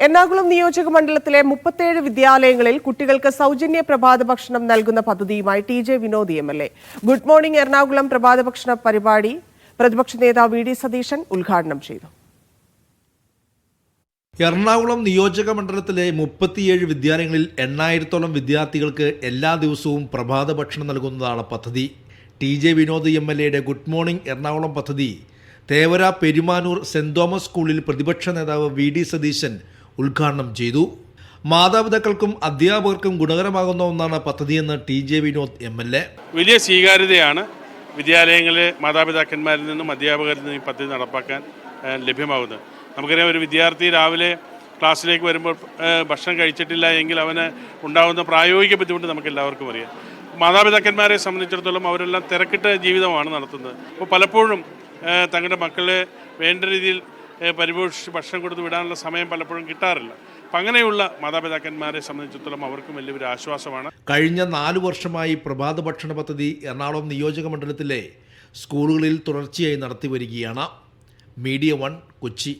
എറണാകുളം നിയോജക മണ്ഡലത്തിലെ 37 വിദ്യാലയങ്ങളിൽ കുട്ടികൾക്ക് സൗജന്യ പ്രഭാത ഭക്ഷണം നൽകുന്ന പദ്ധതിയുമായി TJ. Vinod MLA. Good morning Ernakulam പ്രഭാത ഭക്ഷണ പരിപാടി പ്രതിപക്ഷ നേതാവ് വി.ഡി. സതീശൻ ഉദ്ഘാടനം ചെയ്തു. എറണാകുളം നിയോജക മണ്ഡലത്തിലെ 37 വിദ്യാലയങ്ങളിൽ 8000-ഓളം വിദ്യാർത്ഥികൾക്ക് എല്ലാ ദിവസവും പ്രഭാത ഭക്ഷണം നൽകുന്നതാണ് പദ്ധതി. ടി.ജെ. വിനോദ് എം.എൽ.എയുടെ ഗുഡ് മോർണിംഗ് എറണാകുളം പദ്ധതി തേവര പെരുമാനൂർ സെന്റ് തോമസ് സ്കൂളിൽ പ്രതിപക്ഷ നേതാവ് വി.ഡി. സതീശൻ ഉദ്ഘാടനം ചെയ്തു. മാതാപിതാക്കൾക്കും അധ്യാപകർക്കും ഗുണകരമാകുന്ന ഒന്നാണ് പദ്ധതിയെന്ന് ടി.ജെ. വിനോദ് എം.എൽ.എ. വലിയ സ്വീകാര്യതയാണ് വിദ്യാലയങ്ങളിലെ മാതാപിതാക്കന്മാരിൽ നിന്നും അധ്യാപകരിൽ നിന്നും ഈ പദ്ധതി നടപ്പാക്കാൻ ലഭ്യമാകുന്നത്. നമുക്കറിയാം, ഒരു വിദ്യാർത്ഥി രാവിലെ ക്ലാസ്സിലേക്ക് വരുമ്പോൾ ഭക്ഷണം കഴിച്ചിട്ടില്ല എങ്കിൽ അവന് ഉണ്ടാകുന്ന പ്രായോഗിക ബുദ്ധിമുട്ട് നമുക്ക് എല്ലാവർക്കും അറിയാം. മാതാപിതാക്കന്മാരെ സംബന്ധിച്ചിടത്തോളം അവരെല്ലാം തിരക്കിട്ട ജീവിതമാണ് നടത്തുന്നത്. അപ്പോൾ പലപ്പോഴും തങ്ങളുടെ മക്കളെ വേണ്ട രീതിയിൽ പരിപോഷിച്ച് ഭക്ഷണം കൊടുത്ത് വിടാനുള്ള സമയം പലപ്പോഴും കിട്ടാറില്ല. അപ്പം അങ്ങനെയുള്ള മാതാപിതാക്കന്മാരെ സംബന്ധിച്ചിടത്തോളം അവർക്കും വലിയൊരു ആശ്വാസമാണ്. കഴിഞ്ഞ 4 വർഷമായി പ്രഭാത ഭക്ഷണ പദ്ധതി എറണാകുളം നിയോജക മണ്ഡലത്തിലെ സ്കൂളുകളിൽ തുടർച്ചയായി നടത്തി വരികയാണ്. മീഡിയ 1 കൊച്ചി.